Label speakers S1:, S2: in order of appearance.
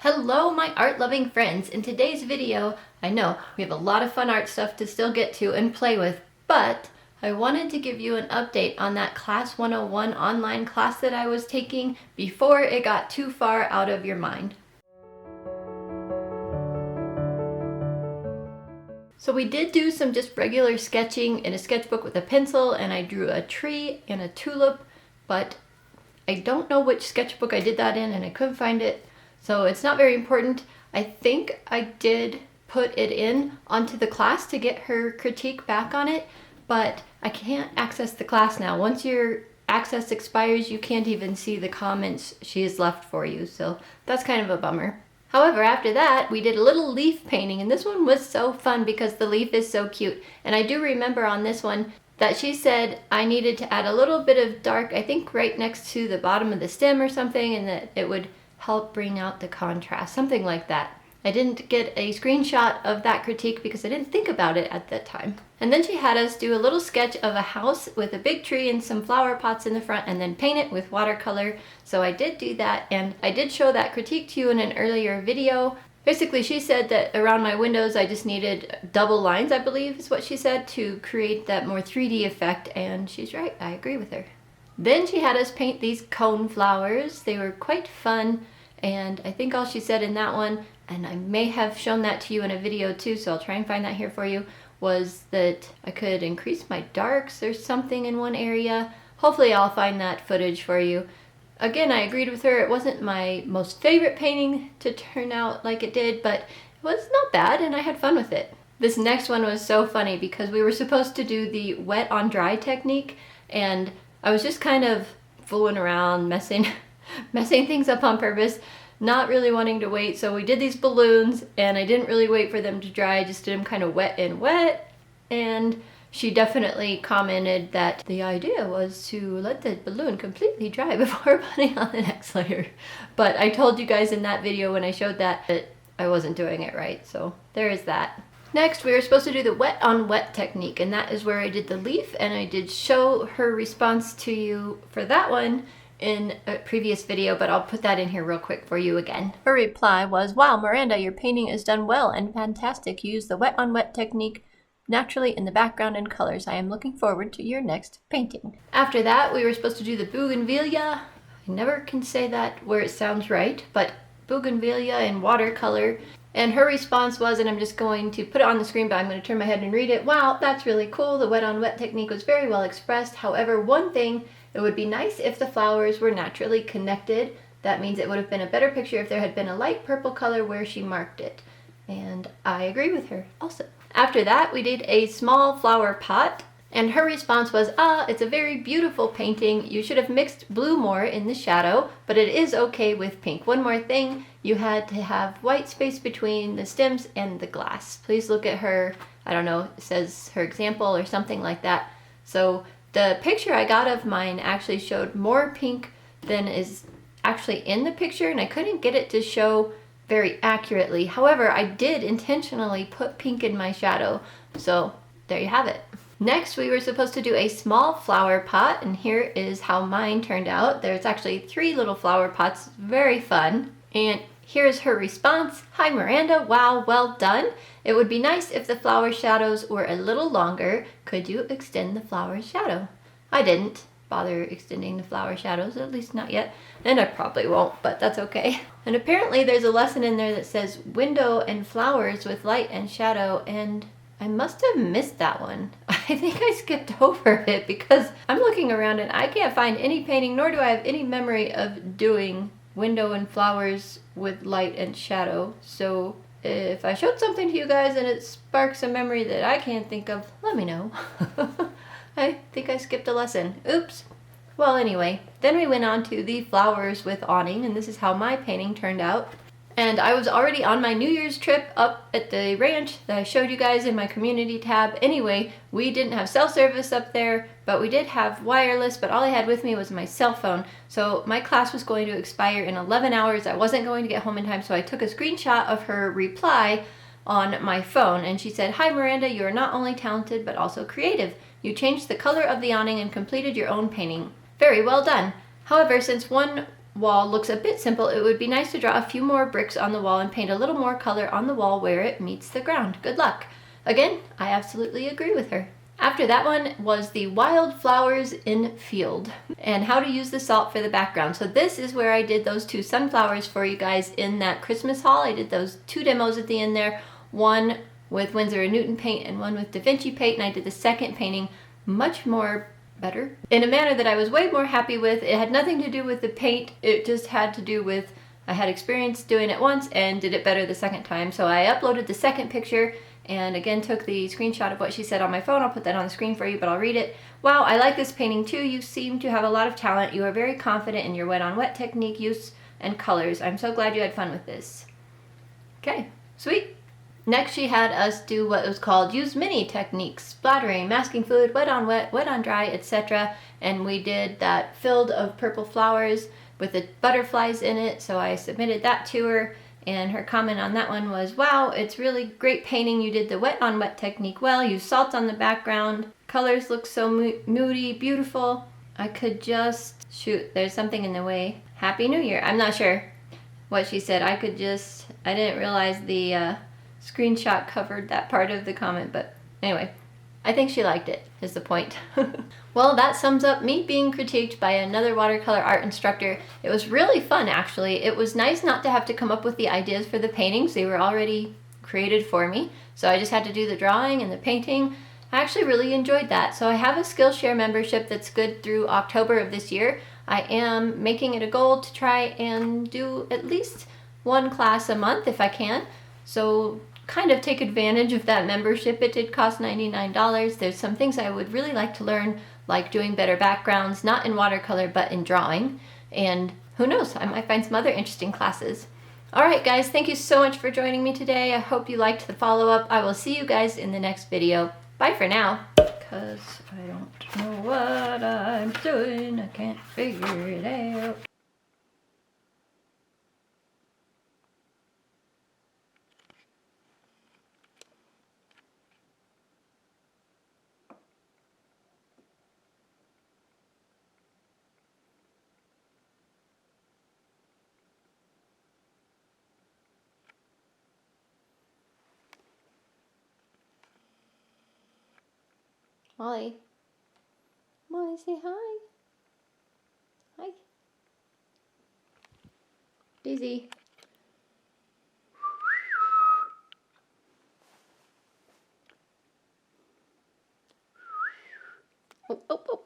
S1: Hello my art-loving friends! In today's video, I know we have a lot of fun art stuff to still get to and play with, but I wanted to give you an update on that Class 101 online class that I was taking before it got too far out of your mind. So we did do some just regular sketching in a sketchbook with a pencil, and I drew a tree and a tulip, but I don't know which sketchbook I did that in and I couldn't find it. So it's not very important. I think I did put it in onto the class to get her critique back on it, but I can't access the class now. Once your access expires, you can't even see the comments she has left for you, so that's kind of a bummer. However, after that, we did a little leaf painting, and this one was so fun because the leaf is so cute. And I do remember on this one that she said I needed to add a little bit of dark, I think right next to the bottom of the stem or something, and that it would help bring out the contrast, something like that. I didn't get a screenshot of that critique because I didn't think about it at that time. And then she had us do a little sketch of a house with a big tree and some flower pots in the front and then paint it with watercolor. So I did do that, and I did show that critique to you in an earlier video. Basically, she said that around my windows I just needed double lines, I believe is what she said, to create that more 3D effect, and she's right, I agree with her. Then she had us paint these cone flowers. They were quite fun, and I think all she said in that one, and I may have shown that to you in a video too, so I'll try and find that here for you, was that I could increase my darks or something in one area. Hopefully I'll find that footage for you. Again, I agreed with her. It wasn't my most favorite painting to turn out like it did, but it was not bad and I had fun with it. This next one was so funny because we were supposed to do the wet on dry technique, and I was just kind of fooling around, messing things up on purpose, not really wanting to wait. So we did these balloons and I didn't really wait for them to dry. I just did them kind of wet and wet. And she definitely commented that the idea was to let the balloon completely dry before putting on the next layer. But I told you guys in that video when I showed that I wasn't doing it right. So there is that. Next, we were supposed to do the wet on wet technique, and that is where I did the leaf, and I did show her response to you for that one in a previous video, but I'll put that in here real quick for you again. Her reply was, "Wow, Miranda, your painting is done well and fantastic. You use the wet on wet technique naturally in the background and colors. I am looking forward to your next painting." After that, we were supposed to do the bougainvillea. I never can say that where it sounds right, but bougainvillea in watercolor. And her response was, and I'm just going to put it on the screen, but I'm going to turn my head and read it. "Wow, that's really cool. The wet on wet technique was very well expressed. However, one thing, it would be nice if the flowers were naturally connected. That means it would have been a better picture if there had been a light purple color where she marked it." And I agree with her also. After that, we did a small flower pot, and her response was, "It's a very beautiful painting. You should have mixed blue more in the shadow, but it is okay with pink. One more thing, you had to have white space between the stems and the glass. Please look at her," I don't know, it says her example or something like that. So the picture I got of mine actually showed more pink than is actually in the picture, and I couldn't get it to show very accurately. However, I did intentionally put pink in my shadow, so there you have it. Next, we were supposed to do a small flower pot, and here is how mine turned out. There's actually 3 little flower pots, very fun. And here's her response. "Hi Miranda, wow, well done. It would be nice if the flower shadows were a little longer. Could you extend the flower shadow?" I didn't bother extending the flower shadows, at least not yet, and I probably won't, but that's okay. And apparently there's a lesson in there that says window and flowers with light and shadow, and I must have missed that one. I think I skipped over it because I'm looking around and I can't find any painting, nor do I have any memory of doing window and flowers with light and shadow. So if I showed something to you guys and it sparks a memory that I can't think of, let me know. I think I skipped a lesson. Oops. Well, anyway, then we went on to the flowers with awning, and this is how my painting turned out. And I was already on my New Year's trip up at the ranch that I showed you guys in my community tab. Anyway, we didn't have cell service up there, but we did have wireless, but all I had with me was my cell phone. So my class was going to expire in 11 hours. I wasn't going to get home in time, so I took a screenshot of her reply on my phone, and she said, "Hi Miranda, you are not only talented, but also creative. You changed the color of the awning and completed your own painting. Very well done. However, since one wall looks a bit simple, it would be nice to draw a few more bricks on the wall and paint a little more color on the wall where it meets the ground. Good luck. Again, I absolutely agree with her. After that one was the wildflowers in field and how to use the salt for the background. So this is where I did those 2 sunflowers for you guys in that Christmas haul. I did those 2 demos at the end there, one with Winsor & Newton paint and one with Da Vinci paint, and I did the second painting much more better in a manner that I was way more happy with. It had nothing to do with the paint, it just had to do with I had experience doing it once and did it better the second time. So I uploaded the second picture and again took the screenshot of what she said on my phone. I'll put that on the screen for you, but I'll read it. Wow, I like this painting too. You seem to have a lot of talent. You are very confident in your wet on wet technique use and colors. I'm so glad you had fun with this. Okay, sweet. Next she had us do what was called use mini techniques, splattering, masking fluid, wet on dry, etc. And we did that filled of purple flowers with the butterflies in it. So I submitted that to her and her comment on that one was, wow, it's really great painting. You did the wet on wet technique well. You salt on the background. Colors look so moody, beautiful. I could just, shoot, there's something in the way. Happy New Year. I'm not sure what she said. I didn't realize the screenshot covered that part of the comment, but anyway, I think she liked it, is the point. Well, that sums up me being critiqued by another watercolor art instructor. It was really fun, actually. It was nice not to have to come up with the ideas for the paintings. They were already created for me, so I just had to do the drawing and the painting. I actually really enjoyed that. So I have a Skillshare membership that's good through October of this year. I am making it a goal to try and do at least 1 class a month if I can. So kind of take advantage of that membership. It did cost $99. There's some things I would really like to learn, like doing better backgrounds, not in watercolor, but in drawing. And who knows, I might find some other interesting classes. All right, guys, thank you so much for joining me today. I hope you liked the follow-up. I will see you guys in the next video. Bye for now. Because I don't know what I'm doing. I can't figure it out. Molly. Molly, say hi. Hi. Daisy. Oh, oh, oh.